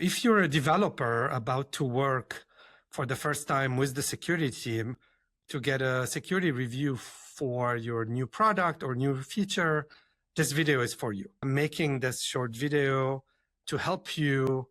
If you're a developer about to work for the first time with the security team to get a security review for your new product or new feature, this video is for you. I'm making this short video to help you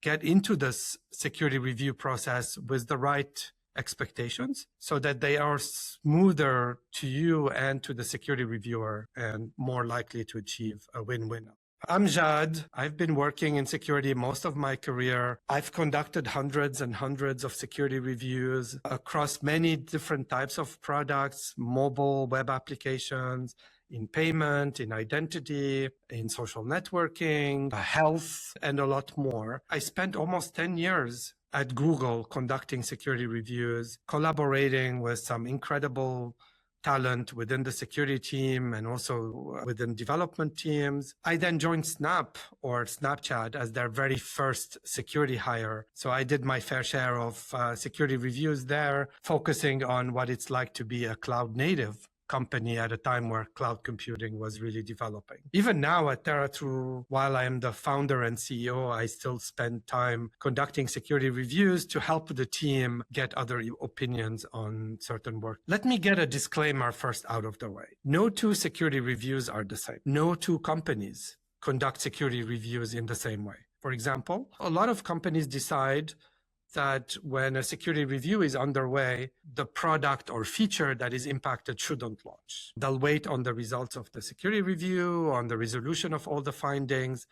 get into this security review process with the right expectations so that they are smoother to you and to the security reviewer and more likely to achieve a win-win. I'm Jad. I've been working in security most of my career. I've conducted hundreds and hundreds of security reviews across many different types of products, mobile, web applications, in payment, in identity, in social networking, health, and a lot more. I spent almost 10 years at Google conducting security reviews, collaborating with some incredible talent within the security team and also within development teams. I then joined Snap or Snapchat as their very first security hire. So I did my fair share of security reviews there, focusing on what it's like to be a cloud native company at a time where cloud computing was really developing. Even now at TerraTrue, while I am the founder and CEO, I still spend time conducting security reviews to help the team get other opinions on certain work. Let me get a disclaimer first out of the way. No two security reviews are the same. No two companies conduct security reviews in the same way. For example, a lot of companies decide that when a security review is underway, the product or feature that is impacted shouldn't launch. They'll wait on the results of the security review, on the resolution of all the findings,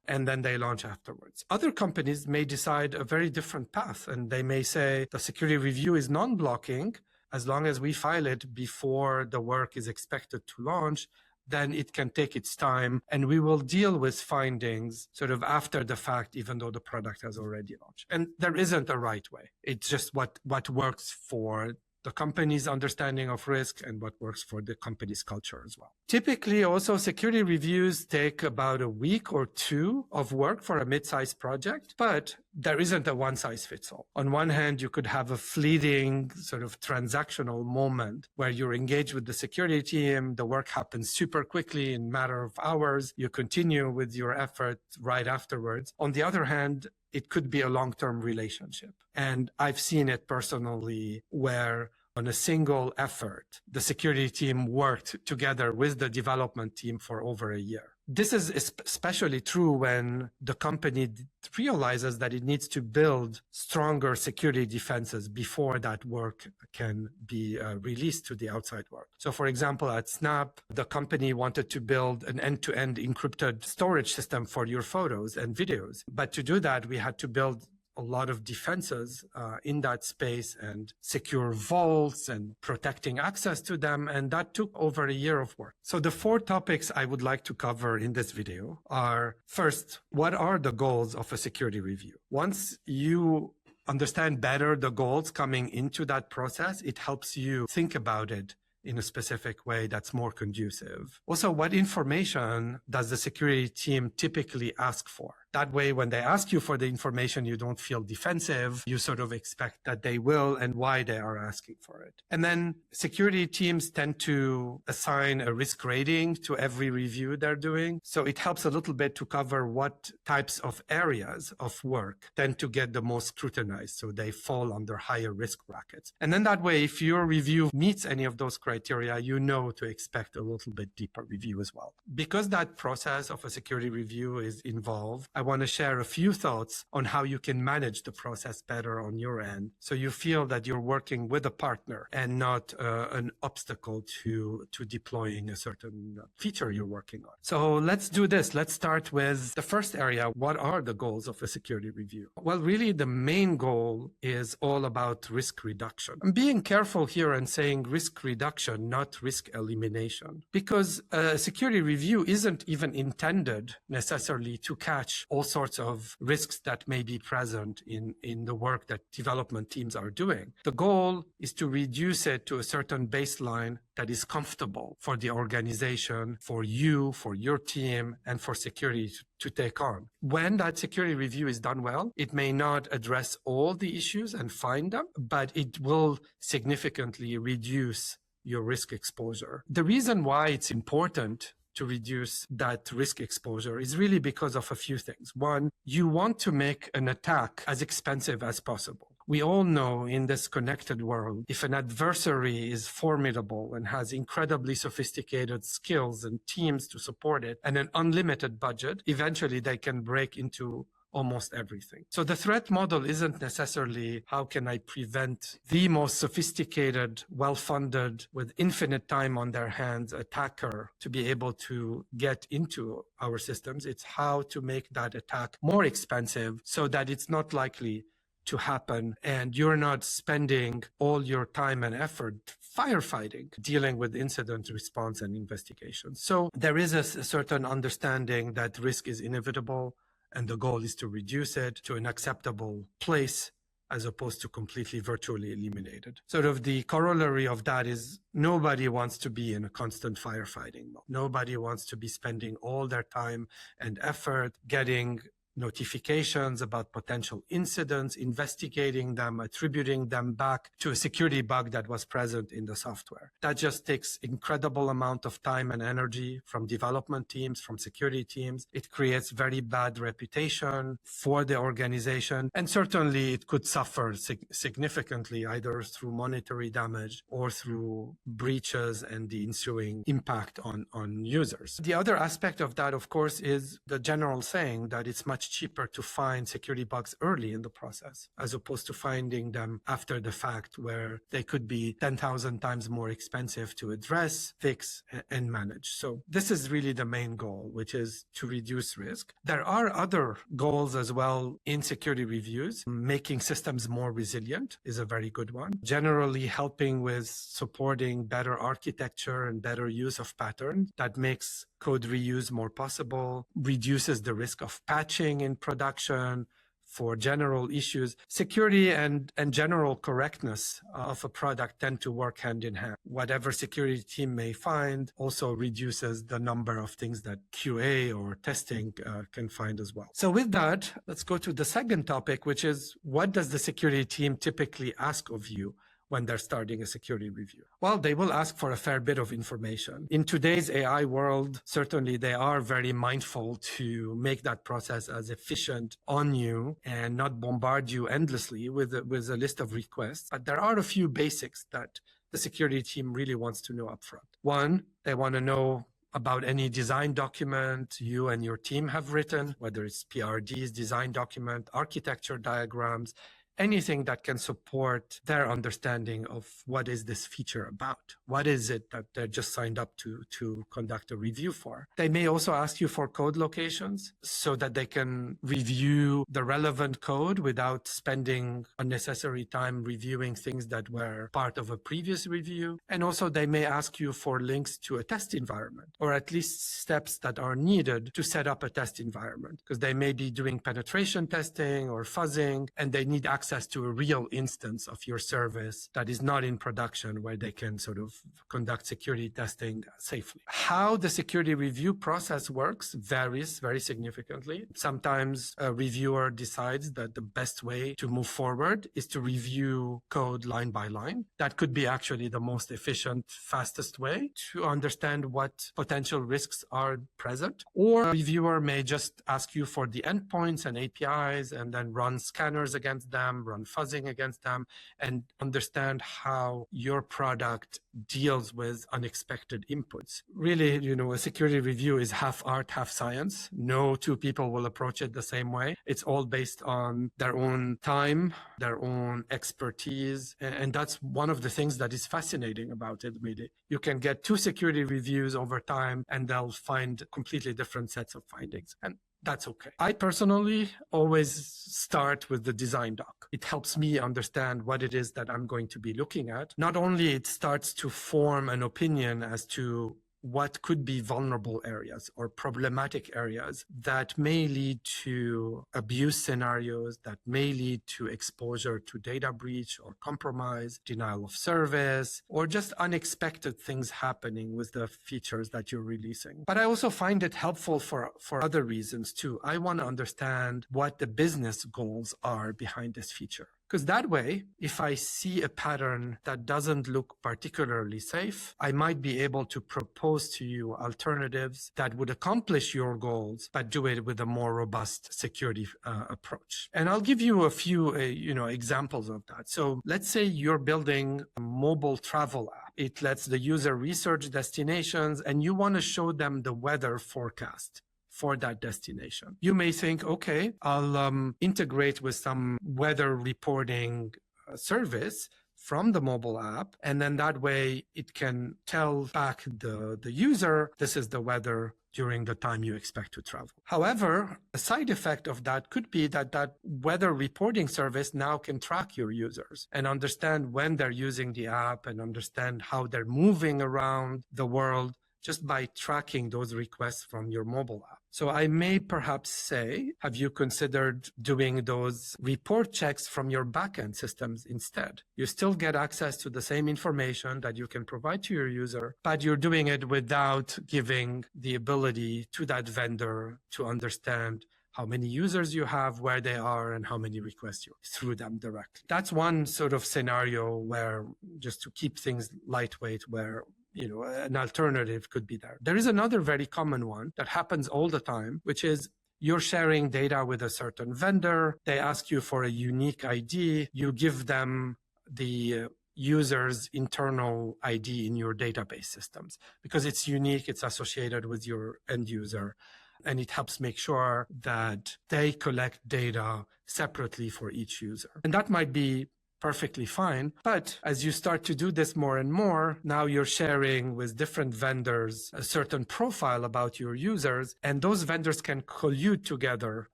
and then they launch afterwards. Other companies may decide a very different path, and they may say the security review is non-blocking. As long as we file it before the work is expected to launch, then it can take its time, and we will deal with findings sort of after the fact, even though the product has already launched. And there isn't a right way. It's just what works for the company's understanding of risk and what works for the company's culture as well. Typically, also, security reviews take about a week or two of work for a mid-sized project, but there isn't a one-size-fits-all. On one hand, you could have a fleeting sort of transactional moment where you're engaged with the security team, the work happens super quickly in a matter of hours, you continue with your effort right afterwards. On the other hand, it could be a long-term relationship. And I've seen it personally where on a single effort, the security team worked together with the development team for over a year. This is especially true when the company realizes that it needs to build stronger security defenses before that work can be released to the outside world. So for example, at Snap, the company wanted to build an end-to-end encrypted storage system for your photos and videos. But to do that, we had to build a lot of defenses in that space and secure vaults and protecting access to them. And that took over a year of work. So the 4 topics I would like to cover in this video are, first, what are the goals of a security review? Once you understand better the goals coming into that process, it helps you think about it in a specific way that's more conducive. Also, what information does the security team typically ask for? That way, when they ask you for the information, you don't feel defensive. You sort of expect that they will and why they are asking for it. And then security teams tend to assign a risk rating to every review they're doing. So it helps a little bit to cover what types of areas of work tend to get the most scrutinized. So they fall under higher risk brackets. And then that way, if your review meets any of those criteria, you know to expect a little bit deeper review as well. Because that process of a security review is involved, I want to share a few thoughts on how you can manage the process better on your end so you feel that you're working with a partner and not an obstacle to deploying a certain feature you're working on. So let's do this. Let's start with the first area. What are the goals of a security review? Well, really, the main goal is all about risk reduction. I'm being careful here and saying risk reduction, not risk elimination, because a security review isn't even intended necessarily to catch all sorts of risks that may be present in the work that development teams are doing. The goal is to reduce it to a certain baseline that is comfortable for the organization, for you, for your team, and for security to take on. When that security review is done well, it may not address all the issues and find them, but it will significantly reduce your risk exposure. The reason why it's important to reduce that risk exposure is really because of a few things. One, you want to make an attack as expensive as possible. We all know in this connected world, if an adversary is formidable and has incredibly sophisticated skills and teams to support it and an unlimited budget, eventually they can break into almost everything. So the threat model isn't necessarily how can I prevent the most sophisticated, well-funded, with infinite time on their hands attacker to be able to get into our systems. It's how to make that attack more expensive so that it's not likely to happen and you're not spending all your time and effort firefighting, dealing with incident response and investigation. So there is a certain understanding that risk is inevitable and the goal is to reduce it to an acceptable place as opposed to completely virtually eliminated. Sort of the corollary of that is nobody wants to be in a constant firefighting mode. Nobody wants to be spending all their time and effort getting notifications about potential incidents, investigating them, attributing them back to a security bug that was present in the software. That just takes incredible amount of time and energy from development teams, from security teams. It creates very bad reputation for the organization. And certainly it could suffer significantly either through monetary damage or through breaches and the ensuing impact on users. The other aspect of that, of course, is the general saying that it's much cheaper to find security bugs early in the process as opposed to finding them after the fact where they could be 10,000 times more expensive to address, fix, and manage. So this is really the main goal, which is to reduce risk. There are other goals as well in security reviews. Making systems more resilient is a very good one. Generally helping with supporting better architecture and better use of patterns that makes code reuse more possible, reduces the risk of patching in production for general issues. Security and general correctness of a product tend to work hand in hand. Whatever security team may find also reduces the number of things that QA or testing can find as well. So with that, let's go to the second topic, which is what does the security team typically ask of you when they're starting a security review? Well, they will ask for a fair bit of information. In today's AI world, certainly they are very mindful to make that process as efficient on you and not bombard you endlessly with a list of requests. But there are a few basics that the security team really wants to know upfront. One, they want to know about any design document you and your team have written, whether it's PRDs, design document, architecture diagrams, anything that can support their understanding of what is this feature about. What is it that they're just signed up to conduct a review for? They may also ask you for code locations so that they can review the relevant code without spending unnecessary time reviewing things that were part of a previous review. And also they may ask you for links to a test environment, or at least steps that are needed to set up a test environment, because they may be doing penetration testing or fuzzing, and they need access to a real instance of your service that is not in production where they can sort of conduct security testing safely. How the security review process works varies very significantly. Sometimes a reviewer decides that the best way to move forward is to review code line by line. That could be actually the most efficient, fastest way to understand what potential risks are present. Or a reviewer may just ask you for the endpoints and APIs and then run scanners against them, run fuzzing against them, and understand how your product deals with unexpected inputs. Really, a security review is half art, half science. No two people will approach it the same way. It's all based on their own time, their own expertise. And that's one of the things that is fascinating about it, really. You can get two security reviews over time and they'll find completely different sets of findings. And that's okay. I personally always start with the design doc. It helps me understand what it is that I'm going to be looking at. Not only it starts to form an opinion as to what could be vulnerable areas or problematic areas that may lead to abuse scenarios, that may lead to exposure to data breach or compromise, denial of service, or just unexpected things happening with the features that you're releasing. But I also find it helpful for other reasons too. I want to understand what the business goals are behind this feature, Because that way, if I see a pattern that doesn't look particularly safe, I might be able to propose to you alternatives that would accomplish your goals, but do it with a more robust security approach. And I'll give you a few examples of that. So let's say you're building a mobile travel app. It lets the user research destinations, and you want to show them the weather forecast for that destination. You may think, okay, I'll integrate with some weather reporting service from the mobile app, and then that way it can tell back the user, this is the weather during the time you expect to travel. However, a side effect of that could be that weather reporting service now can track your users and understand when they're using the app and understand how they're moving around the world just by tracking those requests from your mobile app. So I may perhaps say, have you considered doing those report checks from your backend systems instead? You still get access to the same information that you can provide to your user, but you're doing it without giving the ability to that vendor to understand how many users you have, where they are, and how many requests you through them directly. That's one sort of scenario where, just to keep things lightweight, where an alternative could be there. There is another very common one that happens all the time, which is you're sharing data with a certain vendor. They ask you for a unique ID. You give them the user's internal ID in your database systems because it's unique, it's associated with your end user, and it helps make sure that they collect data separately for each user. And that might be perfectly fine. But as you start to do this more and more, now you're sharing with different vendors a certain profile about your users, and those vendors can collude together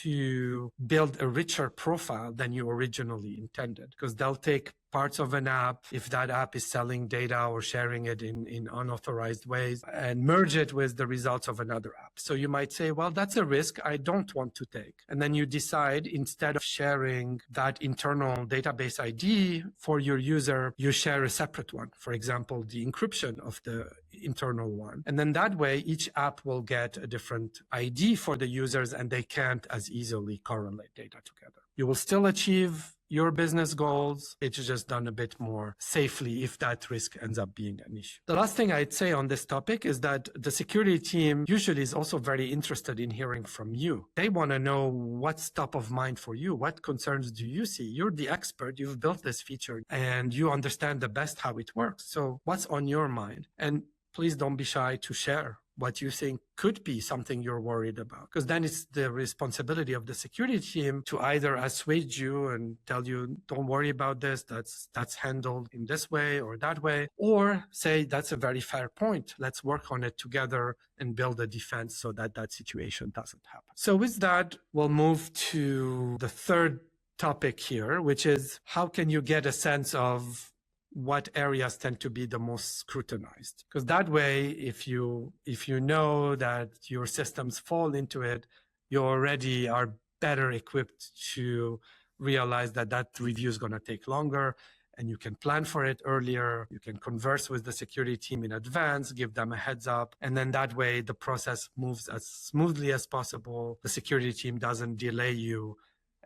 to build a richer profile than you originally intended, because they'll take parts of an app, if that app is selling data or sharing it in unauthorized ways, and merge it with the results of another app. So you might say, well, that's a risk I don't want to take. And then you decide, instead of sharing that internal database ID for your user, you share a separate one. For example, the encryption of the internal one. And then that way, each app will get a different ID for the users, and they can't as easily correlate data together. You will still achieve your business goals. It's just done a bit more safely if that risk ends up being an issue. The last thing I'd say on this topic is that the security team usually is also very interested in hearing from you. They want to know what's top of mind for you. What concerns do you see? You're the expert. You've built this feature and you understand the best how it works. So what's on your mind? And please don't be shy to share what you think could be something you're worried about, because then it's the responsibility of the security team to either assuage you and tell you, don't worry about this, that's handled in this way or that way, or say, that's a very fair point, let's work on it together and build a defense so that that situation doesn't happen. So with that, we'll move to the third topic here, which is how can you get a sense of what areas tend to be the most scrutinized? Because that way, if you know that your systems fall into it, you already are better equipped to realize that that review is going to take longer, and you can plan for it earlier. You can converse with the security team in advance, give them a heads up, and then that way the process moves as smoothly as possible. The security team doesn't delay you,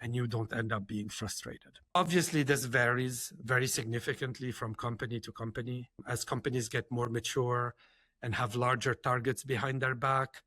and you don't end up being frustrated. Obviously, this varies very significantly from company to company. As companies get more mature and have larger targets behind their back,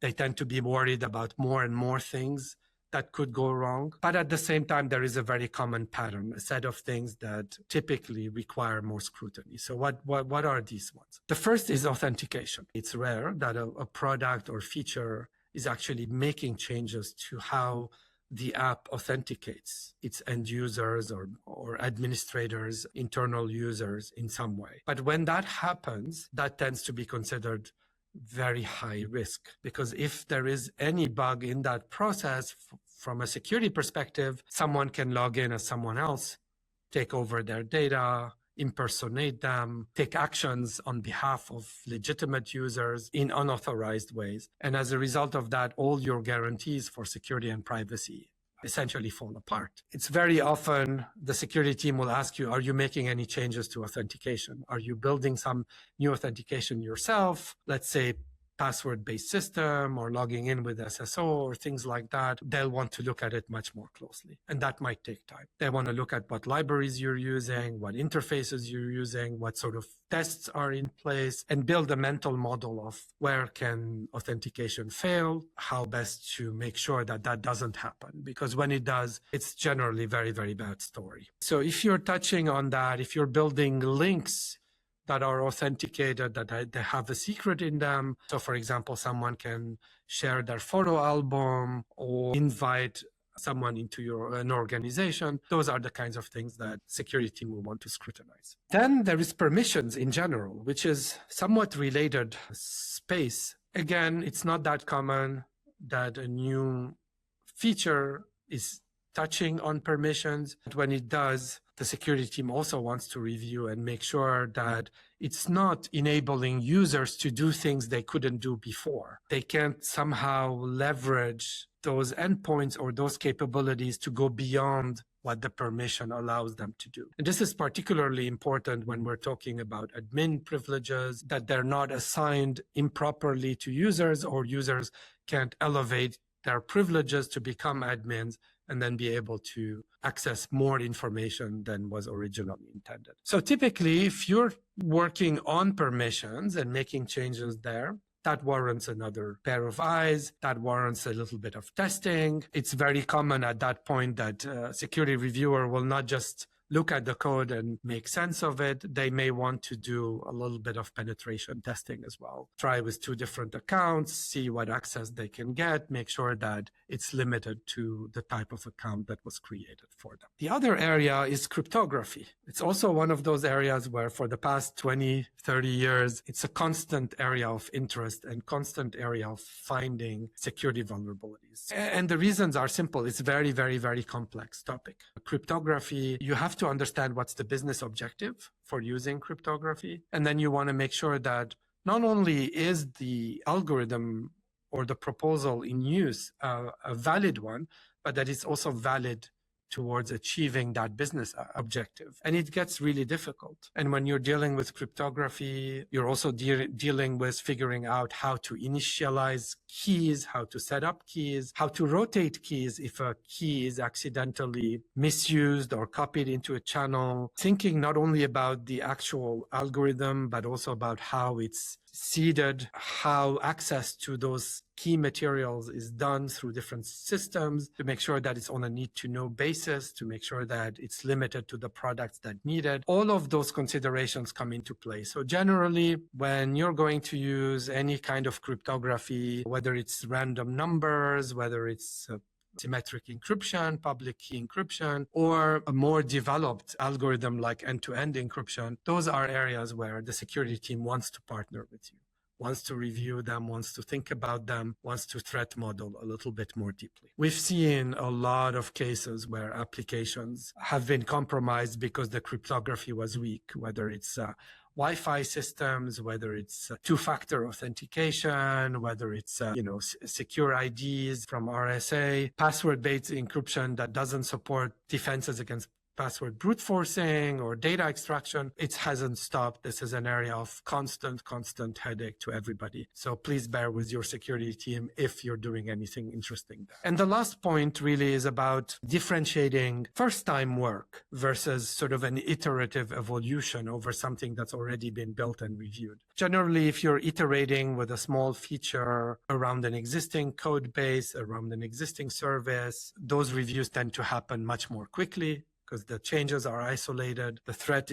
they tend to be worried about more and more things that could go wrong. But at the same time, there is a very common pattern, a set of things that typically require more scrutiny. So what are these ones? The first is authentication. It's rare that a product or feature is actually making changes to how the app authenticates its end users or administrators, internal users in some way. But when that happens, that tends to be considered very high risk, because if there is any bug in that process, from a security perspective, someone can log in as someone else, take over their data, impersonate them, take actions on behalf of legitimate users in unauthorized ways. And as a result of that, all your guarantees for security and privacy essentially fall apart. It's very often the security team will ask you, are you making any changes to authentication? Are you building some new authentication yourself? Let's say password-based system or logging in with SSO or things like that, they'll want to look at it much more closely. And that might take time. They want to look at what libraries you're using, what interfaces you're using, what sort of tests are in place, and build a mental model of where can authentication fail, how best to make sure that that doesn't happen. Because when it does, it's generally very, very bad story. So if you're touching on that, if you're building links that are authenticated, that they have a secret in them. So for example, someone can share their photo album or invite someone into an organization. Those are the kinds of things that security team will want to scrutinize. Then there is permissions in general, which is somewhat related space. Again, it's not that common that a new feature is touching on permissions. But when it does, the security team also wants to review and make sure that it's not enabling users to do things they couldn't do before. They can't somehow leverage those endpoints or those capabilities to go beyond what the permission allows them to do. And this is particularly important when we're talking about admin privileges, that they're not assigned improperly to users, or users can't elevate their privileges to become admins and then be able to access more information than was originally intended. So typically, if you're working on permissions and making changes there, that warrants another pair of eyes, that warrants a little bit of testing. It's very common at that point that a security reviewer will not just look at the code and make sense of it. They may want to do a little bit of penetration testing as well. Try with 2 different accounts, see what access they can get, make sure that it's limited to the type of account that was created for them. The other area is cryptography. It's also one of those areas where for the past 20, 30 years, it's a constant area of interest and constant area of finding security vulnerabilities. And the reasons are simple. It's very, very, very complex topic. Cryptography, you have to understand what's the business objective for using cryptography. And then you want to make sure that not only is the algorithm or the proposal in use a valid one, but that it's also valid towards achieving that business objective. And it gets really difficult. And when you're dealing with cryptography, you're also dealing with figuring out how to initialize keys, how to set up keys, how to rotate keys if a key is accidentally misused or copied into a channel. Thinking not only about the actual algorithm, but also about how it's seeded, how access to those key materials is done through different systems, to make sure that it's on a need-to-know basis, to make sure that it's limited to the products that need it. All of those considerations come into play. So generally, when you're going to use any kind of cryptography, whether it's random numbers, whether it's symmetric encryption, public key encryption, or a more developed algorithm like end-to-end encryption, those are areas where the security team wants to partner with you, wants to review them, wants to think about them, wants to threat model a little bit more deeply. We've seen a lot of cases where applications have been compromised because the cryptography was weak, whether it's Wi-Fi systems, whether it's two-factor authentication, whether it's secure IDs from RSA, password-based encryption that doesn't support defenses against password brute forcing or data extraction. It hasn't stopped. This is an area of constant headache to everybody. So please bear with your security team if you're doing anything interesting there. And the last point really is about differentiating first-time work versus sort of an iterative evolution over something that's already been built and reviewed. Generally, if you're iterating with a small feature around an existing code base, around an existing service, those reviews tend to happen much more quickly, because the changes are isolated, the threat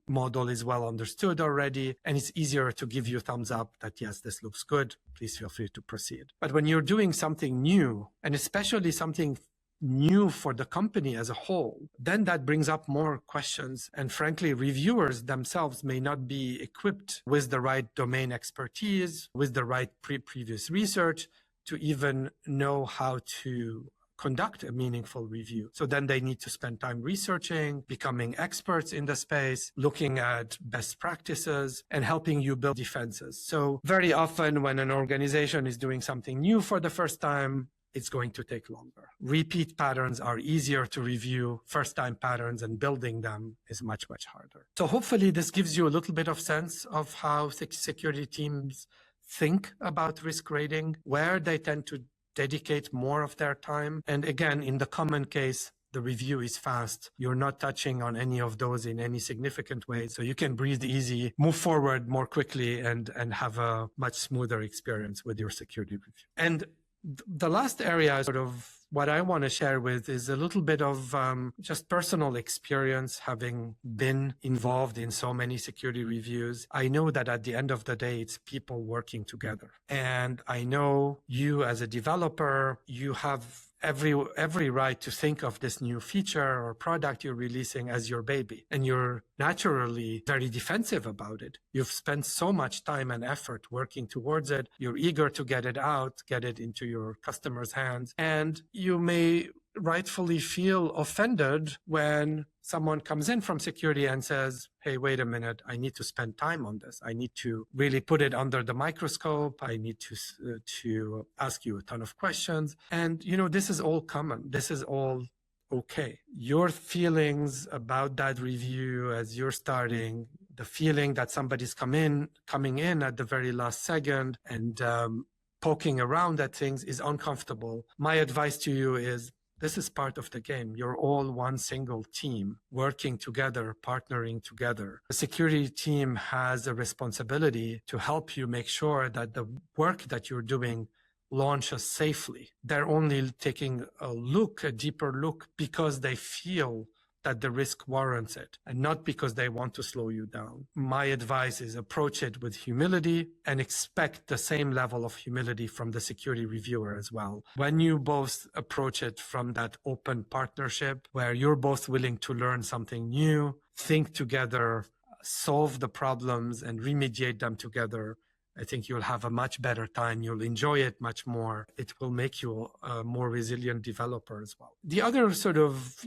model is well understood already, and it's easier to give you a thumbs up that, yes, this looks good, please feel free to proceed. But when you're doing something new, and especially something new for the company as a whole, then that brings up more questions. And frankly, reviewers themselves may not be equipped with the right domain expertise, with the right previous research to even know how to conduct a meaningful review. So then they need to spend time researching, becoming experts in the space, looking at best practices, and helping you build defenses. So very often when an organization is doing something new for the first time, it's going to take longer. Repeat patterns are easier to review. First-time patterns and building them is much harder. So hopefully this gives you a little bit of sense of how security teams think about risk rating, where they tend to dedicate more of their time. And again, in the common case, the review is fast. You're not touching on any of those in any significant way. So you can breathe easy, move forward more quickly, and have a much smoother experience with your security review. And the last area, sort of what I want to share with, is a little bit of just personal experience, having been involved in so many security reviews. I know that at the end of the day, it's people working together. And I know you as a developer, you have every right to think of this new feature or product you're releasing as your baby. And you're naturally very defensive about it. You've spent so much time and effort working towards it. You're eager to get it out, get it into your customers' hands. And you may rightfully feel offended when someone comes in from security and says, hey, wait a minute, I need to spend time on this. I need to really put it under the microscope. I need to ask you a ton of questions. And, this is all common. This is all okay. Your feelings about that review as you're starting, the feeling that somebody's coming in at the very last second and poking around at things is uncomfortable. My advice to you is, this is part of the game. You're all one single team working together, partnering together. The security team has a responsibility to help you make sure that the work that you're doing launches safely. They're only taking a deeper look, because they feel that the risk warrants it, and not because they want to slow you down. My advice is approach it with humility and expect the same level of humility from the security reviewer as well. When you both approach it from that open partnership where you're both willing to learn something new, think together, solve the problems and remediate them together, I think you'll have a much better time. You'll enjoy it much more. It will make you a more resilient developer as well. The other sort of,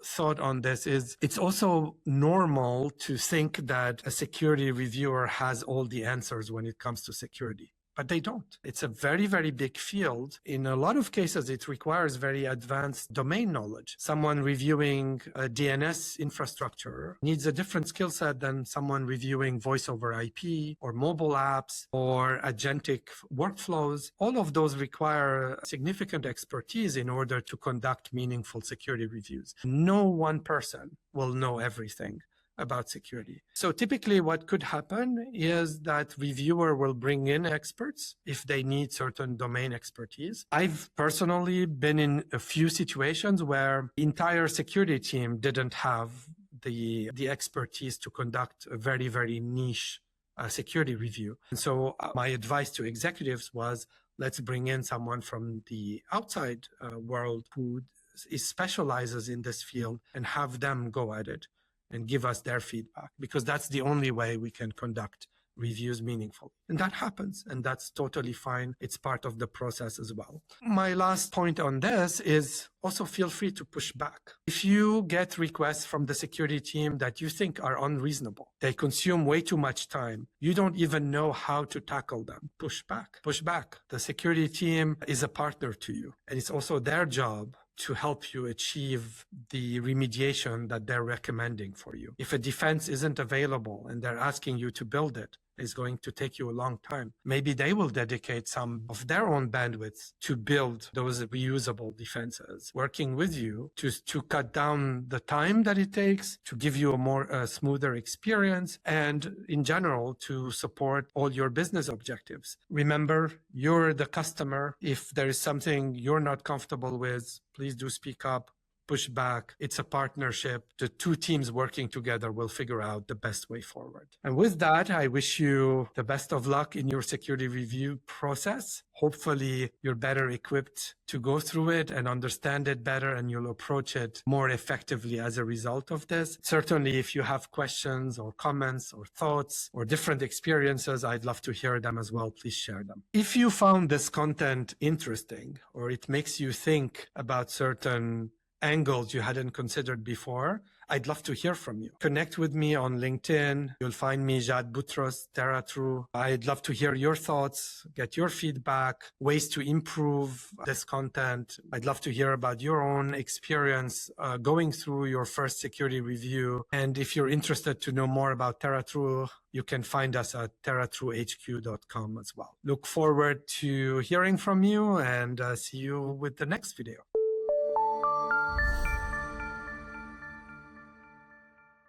thought on this is, it's also normal to think that a security reviewer has all the answers when it comes to security. But they don't. It's a very, very big field. In a lot of cases, it requires very advanced domain knowledge. Someone reviewing a DNS infrastructure needs a different skill set than someone reviewing voice over IP or mobile apps or agentic workflows. All of those require significant expertise in order to conduct meaningful security reviews. No one person will know everything about security. So typically what could happen is that reviewer will bring in experts if they need certain domain expertise. I've personally been in a few situations where the entire security team didn't have the expertise to conduct a very, very niche security review. And so my advice to executives was, let's bring in someone from the outside world who specializes in this field and have them go at it and give us their feedback, because that's the only way we can conduct reviews meaningfully. And that happens, and that's totally fine. It's part of the process as well. My last point on this is also feel free to push back. If you get requests from the security team that you think are unreasonable, they consume way too much time, you don't even know how to tackle them, push back. Push back. The security team is a partner to you, and it's also their job to help you achieve the remediation that they're recommending for you. If a defense isn't available and they're asking you to build it, it's going to take you a long time. Maybe they will dedicate some of their own bandwidth to build those reusable defenses, working with you to cut down the time that it takes, to give you a more smoother experience, and in general, to support all your business objectives. Remember, you're the customer. If there is something you're not comfortable with, please do speak up. Push back. It's a partnership. The two teams working together will figure out the best way forward. And with that, I wish you the best of luck in your security review process. Hopefully, you're better equipped to go through it and understand it better, and you'll approach it more effectively as a result of this. Certainly, if you have questions or comments or thoughts or different experiences, I'd love to hear them as well. Please share them. If you found this content interesting, or it makes you think about certain angles you hadn't considered before, I'd love to hear from you. Connect with me on LinkedIn. You'll find me, Jad TerraTrue. I'd love to hear your thoughts, get your feedback, ways to improve this content. I'd love to hear about your own experience going through your first security review. And if you're interested to know more about TerraTrue, you can find us at terratruehq.com as well. Look forward to hearing from you and see you with the next video.